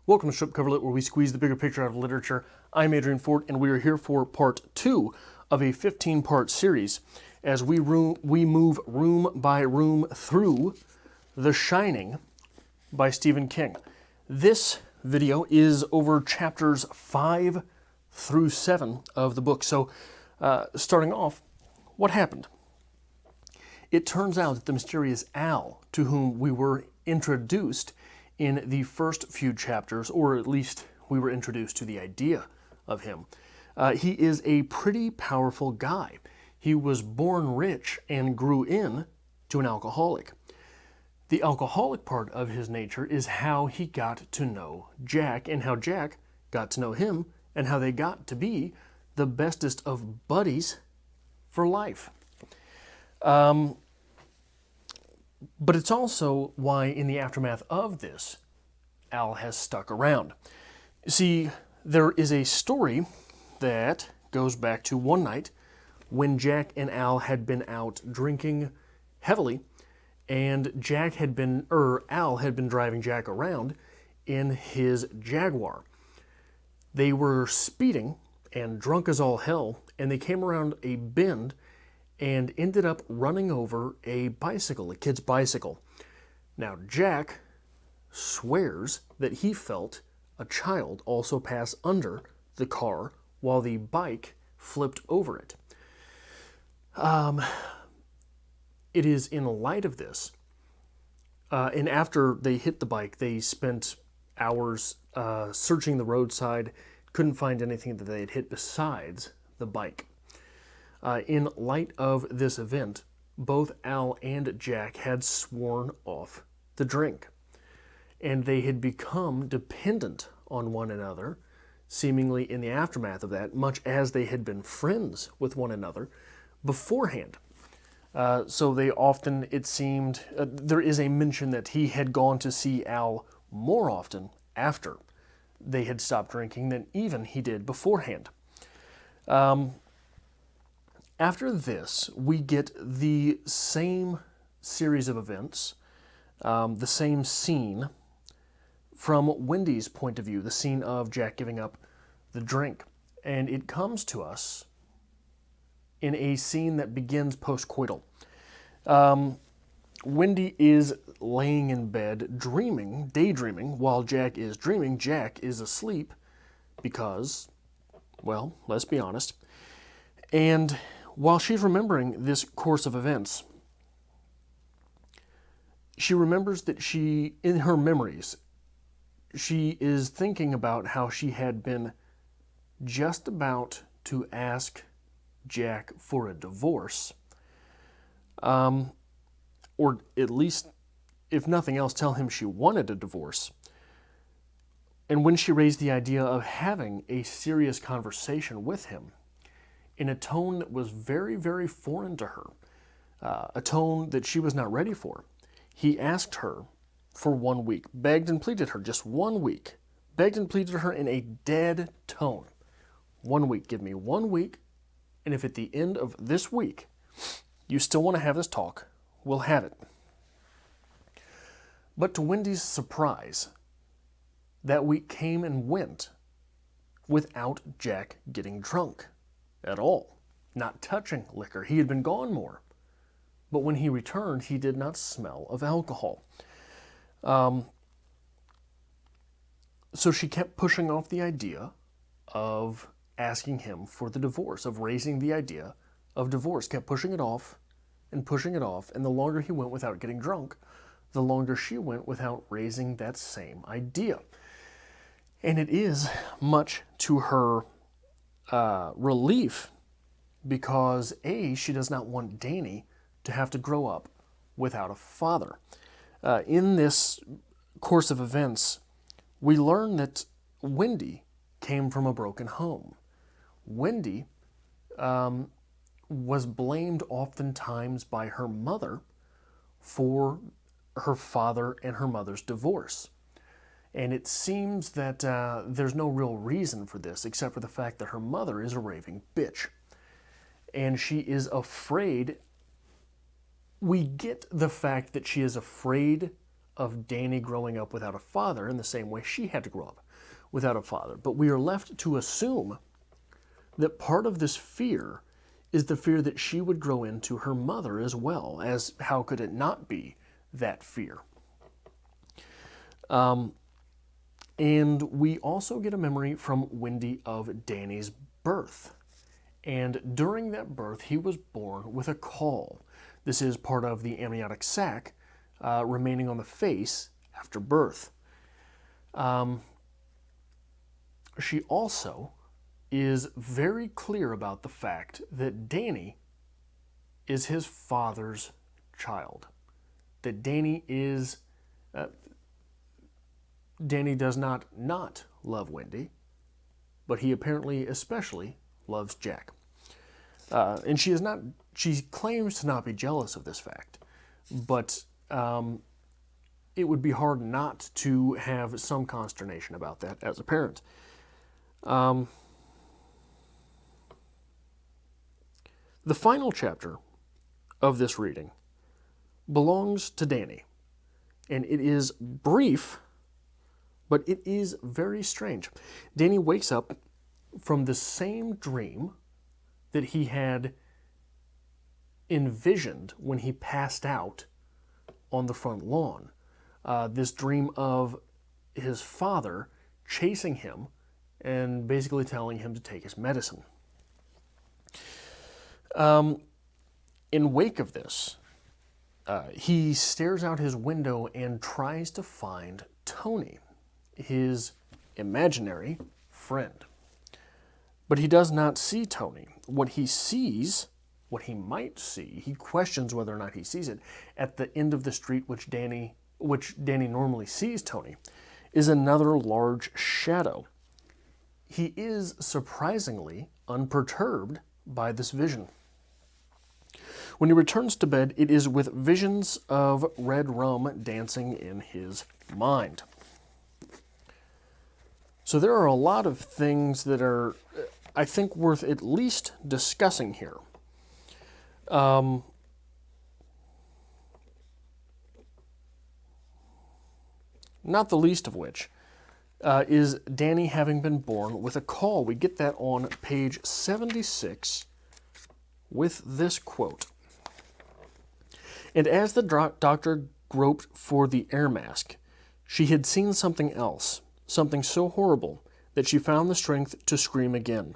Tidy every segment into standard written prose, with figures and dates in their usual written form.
Welcome to Strip Cover Lit, where we squeeze the bigger picture out of literature. I'm Adrian Ford, and we are here for part 2 of a 15-part series as we move room by room through The Shining by Stephen King. This video is over chapters 5 through 7 of the book. So, starting off, what happened? It turns out that the mysterious Al, to whom we were introduced in the first few chapters, or at least we were introduced to the idea of him, he is a pretty powerful guy. He was born rich and grew into an alcoholic. The alcoholic part of his nature is how he got to know Jack, and how Jack got to know him, and how they got to be the bestest of buddies for life. But it's also why, in the aftermath of this, Al has stuck around. See, there is a story that goes back to one night when Jack and Al had been out drinking heavily, and Al had been driving Jack around in his Jaguar. They were speeding and drunk as all hell, and they came around a bend and ended up running over a bicycle, a kid's bicycle. Now, Jack swears that he felt a child also pass under the car while the bike flipped over it. It is in light of this, and after they hit the bike, they spent hours searching the roadside, couldn't find anything that they had hit besides the bike. In light of this event, both Al and Jack had sworn off the drink, and they had become dependent on one another, seemingly in the aftermath of that, much as they had been friends with one another beforehand. So they often, it seemed, there is a mention that he had gone to see Al more often after they had stopped drinking than even he did beforehand. After this, we get the same series of events, the same scene from Wendy's point of view, the scene of Jack giving up the drink. And it comes to us in a scene that begins post-coital. Wendy is laying in bed, daydreaming, while Jack is dreaming. Jack is asleep because, well, let's be honest. And while she's remembering this course of events, she remembers that in her memories, she is thinking about how she had been just about to ask Jack for a divorce, or at least, if nothing else, tell him she wanted a divorce. And when she raised the idea of having a serious conversation with him, in a tone that was very, very foreign to her, a tone that she was not ready for, he asked her for 1 week, begged and pleaded her, just 1 week, begged and pleaded her in a dead tone. 1 week, give me 1 week, and if at the end of this week you still want to have this talk, we'll have it. But to Wendy's surprise, that week came and went without Jack getting drunk at all, not touching liquor. He had been gone more, but when he returned, he did not smell of alcohol. So she kept pushing off the idea of asking him for the divorce, of raising the idea of divorce, kept pushing it off, and the longer he went without getting drunk, the longer she went without raising that same idea. And it is much to her relief, because she does not want Danny to have to grow up without a father. In this course of events, we learn that Wendy came from a broken home. Wendy was blamed oftentimes by her mother for her father and her mother's divorce. And it seems that there's no real reason for this, except for the fact that her mother is a raving bitch. And she is afraid. We get the fact that she is afraid of Danny growing up without a father in the same way she had to grow up without a father. But we are left to assume that part of this fear is the fear that she would grow into her mother as well, as how could it not be that fear? And we also get a memory from Wendy of Danny's birth. And during that birth, he was born with a caul. This is part of the amniotic sac remaining on the face after birth. She also is very clear about the fact that Danny is his father's child. That Danny does not love Wendy, but he apparently especially loves Jack. And she claims to not be jealous of this fact, but it would be hard not to have some consternation about that as a parent. The final chapter of this reading belongs to Danny, and it is brief, but it is very strange. Danny wakes up from the same dream that he had envisioned when he passed out on the front lawn. This dream of his father chasing him and basically telling him to take his medicine. In wake of this, he stares out his window and tries to find Tony, his imaginary friend. But he does not see Tony. What he sees, what he might see, he questions whether or not he sees it, at the end of the street which Danny normally sees Tony, is another large shadow. He is surprisingly unperturbed by this vision. When he returns to bed, it is with visions of red rum dancing in his mind. So there are a lot of things that are, I think, worth at least discussing here. Not the least of which is Danny having been born with a caul. We get that on page 76 with this quote. And as the doctor groped for the air mask, she had seen something else, something so horrible that she found the strength to scream again,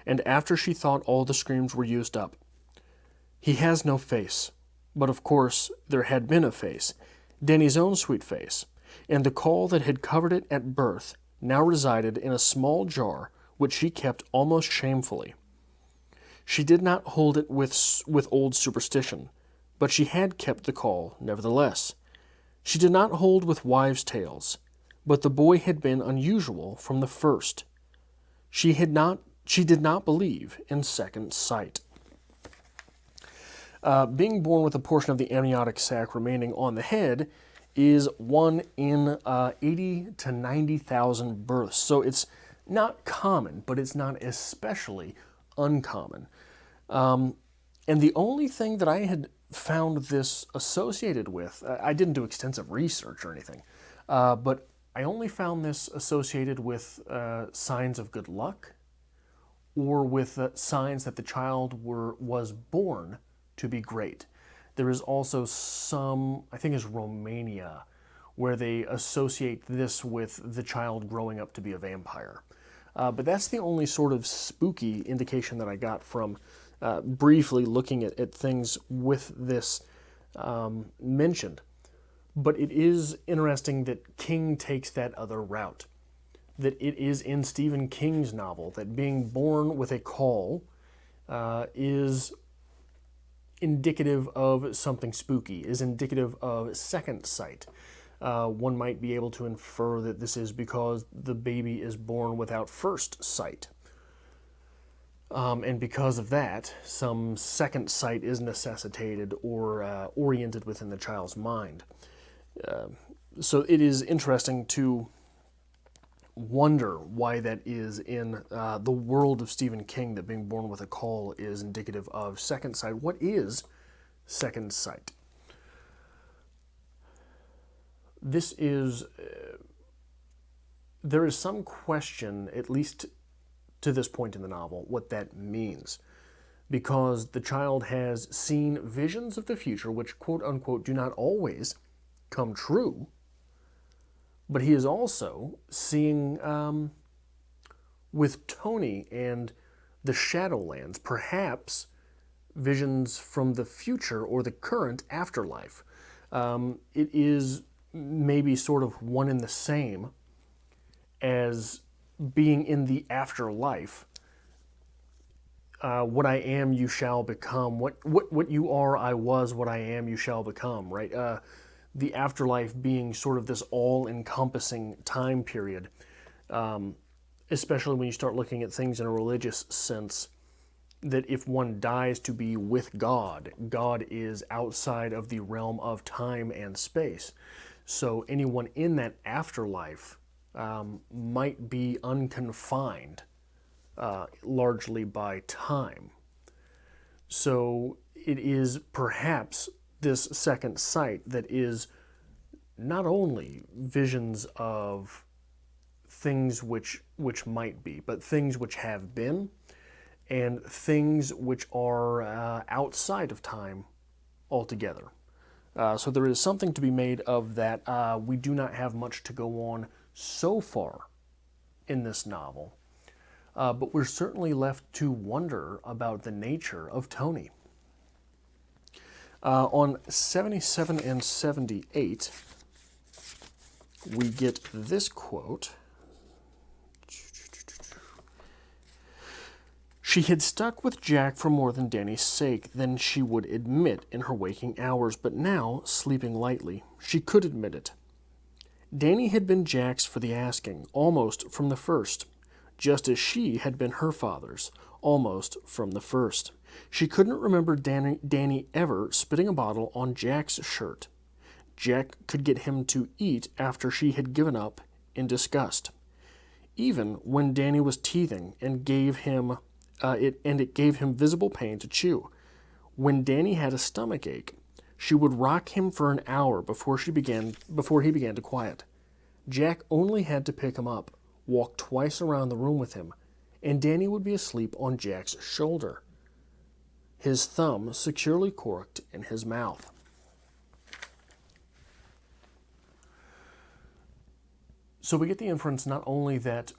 and after she thought all the screams were used up. He has no face, but of course there had been a face, Danny's own sweet face, and the caul that had covered it at birth now resided in a small jar which she kept almost shamefully. She did not hold it with old superstition, but she had kept the caul nevertheless. She did not hold with wives' tales, but the boy had been unusual from the first. She did not believe in second sight. Being born with a portion of the amniotic sac remaining on the head is 1 in 80 to 90,000 births. So it's not common, but it's not especially uncommon. And the only thing that I had found this associated with, I didn't do extensive research or anything, but I only found this associated with signs of good luck or with signs that the child was born to be great. There is also some, I think it's Romania, where they associate this with the child growing up to be a vampire. But that's the only sort of spooky indication that I got from briefly looking at things with this mentioned. But it is interesting that King takes that other route. That it is in Stephen King's novel that being born with a caul is indicative of something spooky, is indicative of second sight. One might be able to infer that this is because the baby is born without first sight. And because of that, some second sight is necessitated or oriented within the child's mind. So it is interesting to wonder why that is in the world of Stephen King, that being born with a caul is indicative of second sight. What is second sight? this is, there is some question, at least to this point in the novel, what that means. Because the child has seen visions of the future, which quote unquote do not always come true, but he is also seeing with Tony and the Shadowlands, perhaps visions from the future or the current afterlife. It is maybe sort of one and the same as being in the afterlife. What I am, you shall become. What you are, I was. What I am, you shall become. Right? The afterlife being sort of this all-encompassing time period, especially when you start looking at things in a religious sense. That if one dies to be with God, God is outside of the realm of time and space. So anyone in that afterlife might be unconfined largely by time. So it is perhaps this second sight that is not only visions of things which might be, but things which have been, and things which are outside of time altogether. So there is something to be made of that. We do not have much to go on so far in this novel, but we're certainly left to wonder about the nature of Tony. On 77 and 78, we get this quote. She had stuck with Jack for more than Danny's sake than she would admit in her waking hours, but now, sleeping lightly, she could admit it. Danny had been Jack's for the asking, almost from the first, just as she had been her father's, almost from the first. She couldn't remember Danny ever spitting a bottle on Jack's shirt. Jack could get him to eat after she had given up in disgust. Even when Danny was teething and gave him it gave him visible pain to chew. When Danny had a stomach ache, she would rock him for an hour before he began to quiet. Jack only had to pick him up, walk twice around the room with him, and Danny would be asleep on Jack's shoulder, his thumb securely corked in his mouth. So we get the inference not only that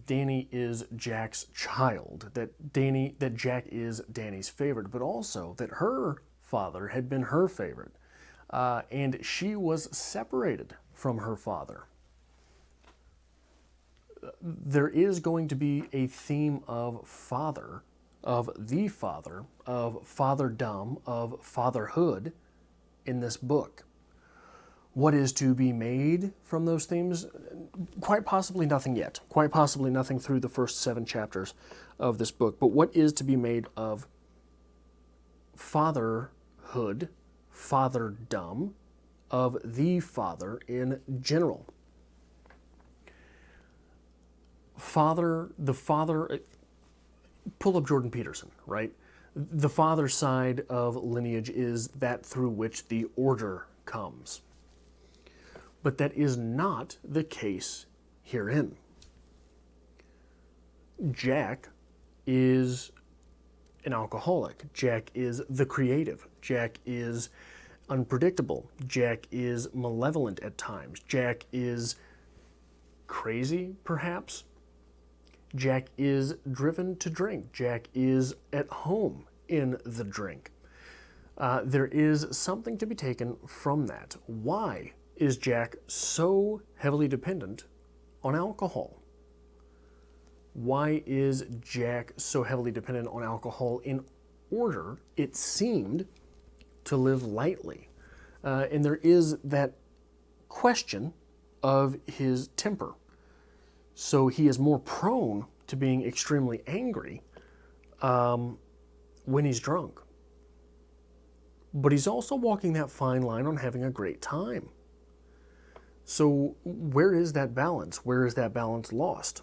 Danny is Jack's child, that Jack is Danny's favorite, but also that her father had been her favorite, and she was separated from her father. There is going to be a theme of father, of the father, of fatherdom, of fatherhood in this book. What is to be made from those themes? Quite possibly nothing yet. Quite possibly nothing through the first 7 chapters of this book. But what is to be made of fatherhood, fatherdom, of the father in general? The father, pull up Jordan Peterson, right? The father side of lineage is that through which the order comes. But that is not the case herein. Jack is an alcoholic. Jack is the creative. Jack is unpredictable. Jack is malevolent at times. Jack is crazy, perhaps. Jack is driven to drink. Jack is at home in the drink. There is something to be taken from that. Why is Jack so heavily dependent on alcohol? Why is Jack so heavily dependent on alcohol in order, it seemed, to live lightly? And there is that question of his temper. So he is more prone to being extremely angry when he's drunk. But he's also walking that fine line on having a great time. So where is that balance? Where is that balance lost?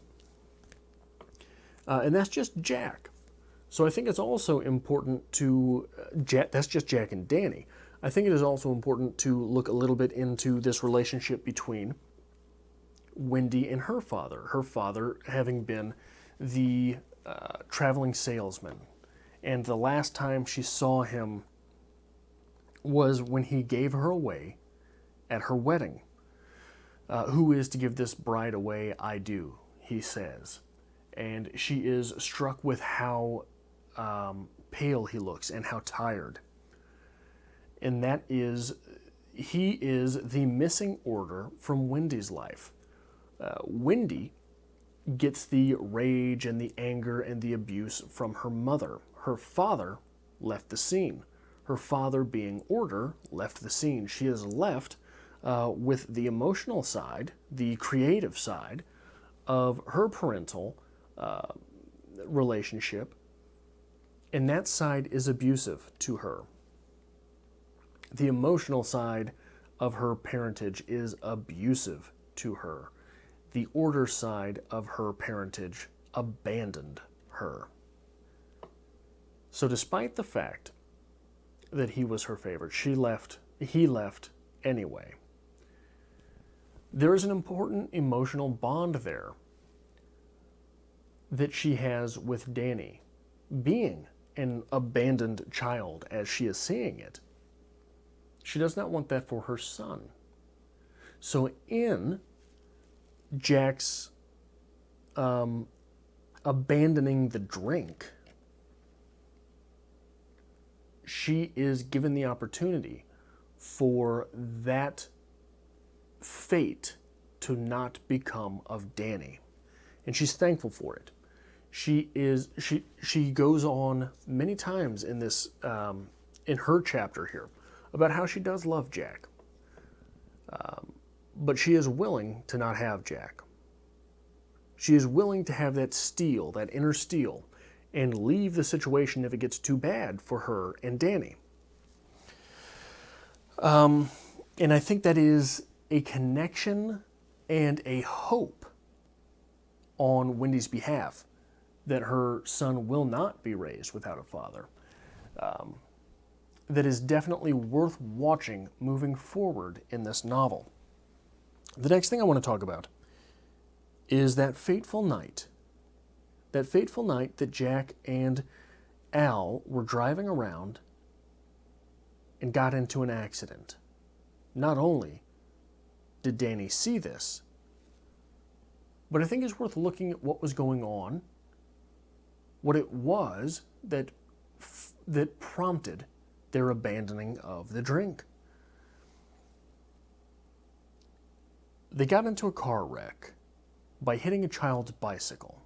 And that's just Jack. So I think it's also important to, that's just Jack and Danny. I think it is also important to look a little bit into this relationship between Wendy and her father having been the traveling salesman. And the last time she saw him was when he gave her away at her wedding. Who is to give this bride away? I do, he says. And she is struck with how pale he looks and how tired. And that is, he is the missing order from Wendy's life. Wendy gets the rage and the anger and the abuse from her mother. Her father left the scene. Her father, being order, left the scene. She is left with the emotional side, the creative side of her parental relationship, and that side is abusive to her. The emotional side of her parentage is abusive to her. The order side of her parentage abandoned her. So despite the fact that he was her favorite, he left anyway. There is an important emotional bond there that she has with Danny, being an abandoned child as she is seeing it. She does not want that for her son. So in Jack's abandoning the drink, she is given the opportunity for that fate to not become of Danny. And she's thankful for it. She goes on many times in this in her chapter here about how she does love Jack. But she is willing to not have Jack. She is willing to have that steel, that inner steel, and leave the situation if it gets too bad for her and Danny. And I think that is a connection and a hope on Wendy's behalf that her son will not be raised without a father. That is definitely worth watching moving forward in this novel. The next thing I want to talk about is that fateful night. That fateful night that Jack and Al were driving around and got into an accident. Not only did Danny see this, but I think it's worth looking at what was going on, what it was that prompted their abandoning of the drink. They got into a car wreck by hitting a child's bicycle.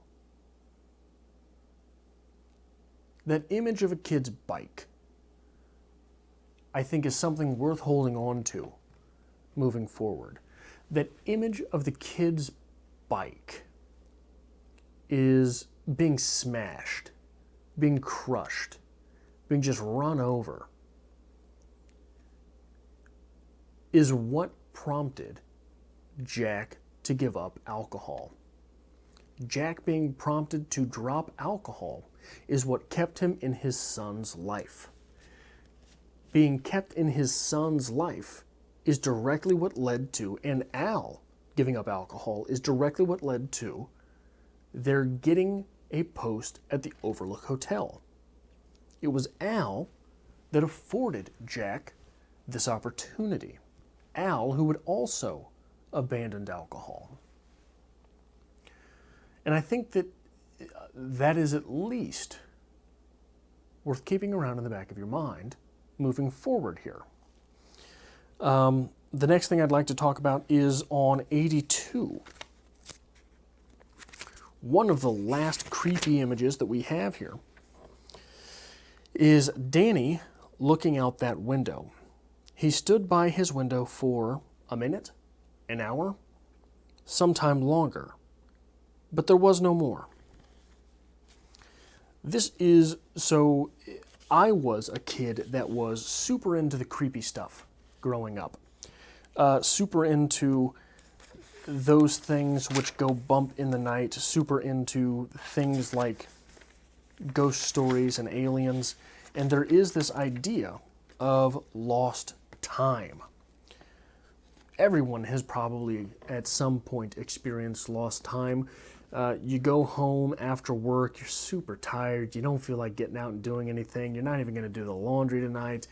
That image of a kid's bike, I think, is something worth holding on to moving forward. That image of the kid's bike is being smashed, being crushed, being just run over, is what prompted Jack to give up alcohol. Jack being prompted to drop alcohol is what kept him in his son's life. Being kept in his son's life is directly what led to, and Al giving up alcohol is directly what led to their getting a post at the Overlook Hotel. It was Al that afforded Jack this opportunity. Al, who had also abandoned alcohol. And I think that that is at least worth keeping around in the back of your mind moving forward here. The next thing I'd like to talk about is on 82. One of the last creepy images that we have here is Danny looking out that window. He stood by his window for a minute, an hour, sometime longer, but there was no more. I was a kid that was super into the creepy stuff growing up. Super into those things which go bump in the night, super into things like ghost stories and aliens. And there is this idea of lost time. Everyone has probably at some point experienced lost time. You go home after work, you're super tired, you don't feel like getting out and doing anything, you're not even going to do the laundry tonight.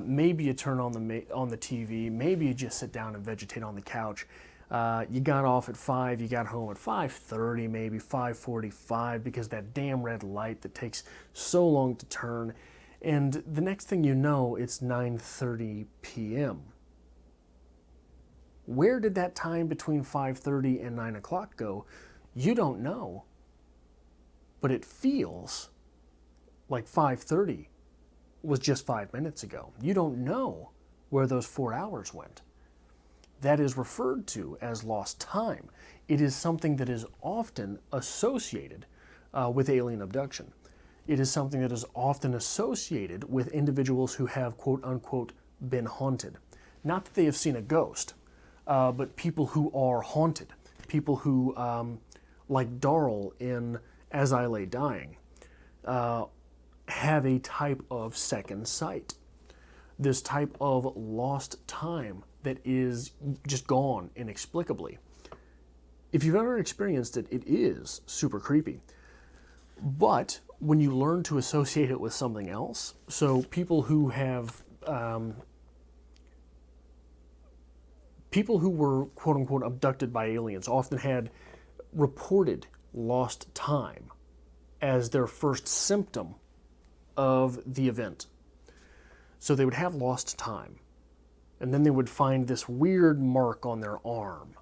Maybe you turn on the TV, maybe you just sit down and vegetate on the couch. You got off at 5, you got home at 5:30, maybe 5:45, because that damn red light that takes so long to turn. And the next thing you know, it's 9:30 p.m. Where did that time between 5:30 and 9 o'clock go? You don't know. But it feels like 5:30 was just 5 minutes ago. You don't know where those 4 hours went. That is referred to as lost time. It is something that is often associated with alien abduction. It is something that is often associated with individuals who have, quote unquote, been haunted. Not that they have seen a ghost, but people who are haunted. People who, like Darl in As I Lay Dying, have a type of second sight. This type of lost time that is just gone inexplicably. If you've ever experienced it, it is super creepy. But when you learn to associate it with something else, so people who have, people who were quote unquote abducted by aliens often had reported lost time as their first symptom of the event. So they would have lost time, and then they would find this weird mark on their arm,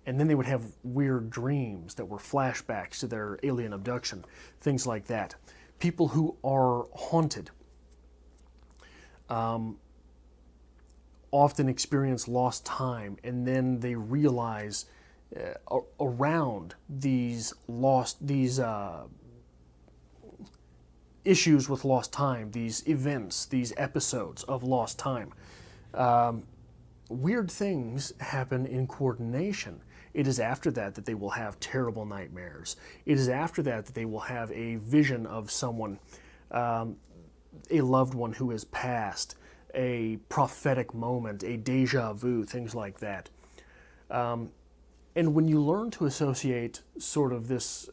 and then they would have weird dreams that were flashbacks to their alien abduction, things like that. People who are haunted often experience lost time, and then they realize around these issues with lost time, these events, these episodes of lost time, weird things happen in coordination. It is after that that they will have terrible nightmares. It is after that that they will have a vision of someone, a loved one who has passed, a prophetic moment, a deja vu, things like that. And when you learn to associate sort of this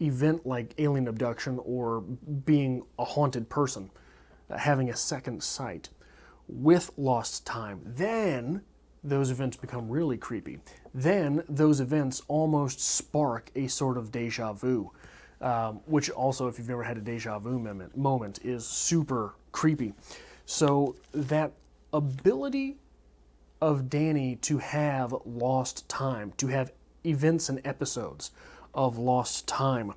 event like alien abduction or being a haunted person, having a second sight, with lost time, then those events become really creepy. Then those events almost spark a sort of deja vu, which also, if you've ever had a deja vu moment, is super creepy. So that ability of Danny to have lost time, to have events and episodes of lost time,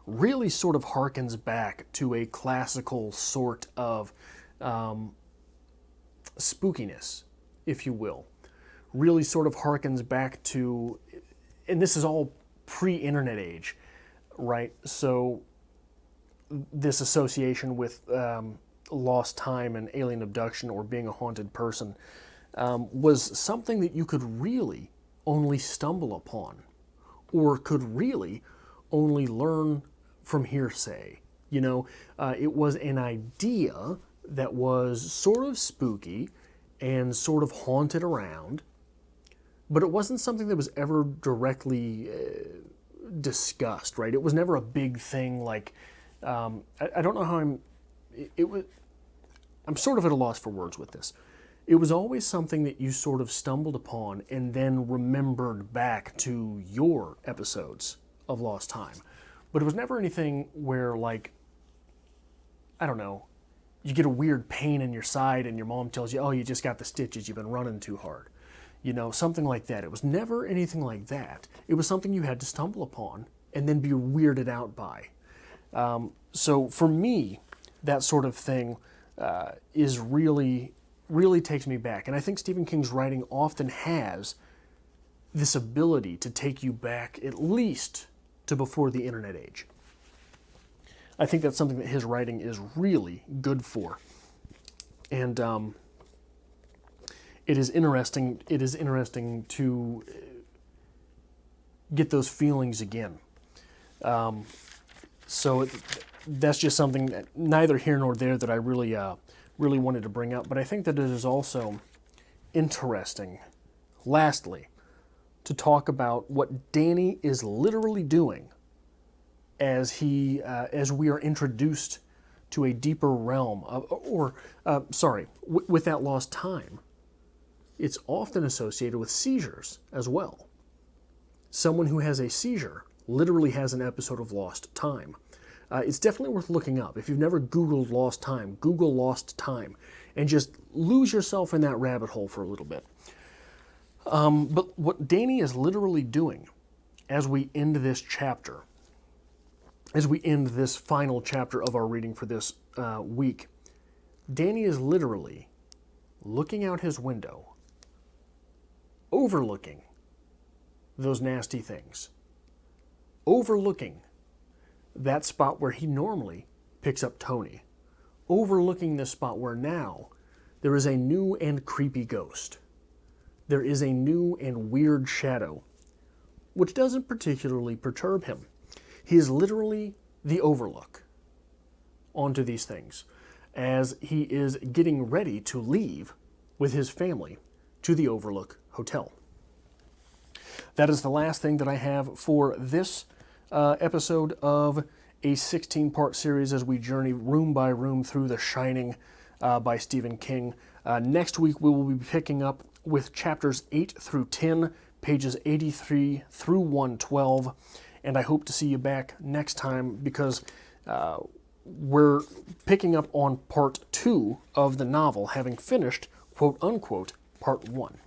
really sort of harkens back to a classical sort of spookiness, if you will. Really sort of harkens back to, and this is all pre-internet age, right? So this association with lost time and alien abduction or being a haunted person was something that you could really only stumble upon, or could really only learn from hearsay. You know, it was an idea that was sort of spooky and sort of haunted around, but it wasn't something that was ever directly discussed, right? It was never a big thing like, I don't know how I'm sort of at a loss for words with this. It was always something that you sort of stumbled upon and then remembered back to your episodes of Lost Time. But it was never anything where, like, I don't know, you get a weird pain in your side and your mom tells you, oh, you just got the stitches, you've been running too hard. You know, something like that. It was never anything like that. It was something you had to stumble upon and then be weirded out by. So for me, that sort of thing is really takes me back. And I think Stephen King's writing often has this ability to take you back at least to before the internet age. I think that's something that his writing is really good for. And it is interesting to get those feelings again. So that's just something that neither here nor there that I really wanted to bring up. But I think that it is also interesting, lastly, to talk about what Danny is literally doing as we are introduced to a deeper realm with that lost time. It's often associated with seizures as well. Someone who has a seizure literally has an episode of lost time. It's definitely worth looking up. If you've never Googled lost time, Google lost time, and just lose yourself in that rabbit hole for a little bit. But what Danny is literally doing as we end this chapter, as we end this final chapter of our reading for this week, Danny is literally looking out his window, overlooking those nasty things, overlooking that spot where he normally picks up Tony, overlooking this spot where now there is a new and creepy ghost. There is a new and weird shadow, which doesn't particularly perturb him. He is literally the overlook onto these things as he is getting ready to leave with his family to the Overlook Hotel. That is the last thing that I have for this episode of a 16-part series as we journey room by room through The Shining by Stephen King. Next week we will be picking up with chapters 8 through 10, pages 83 through 112, and I hope to see you back next time because we're picking up on part 2 of the novel, having finished, quote-unquote, part 1.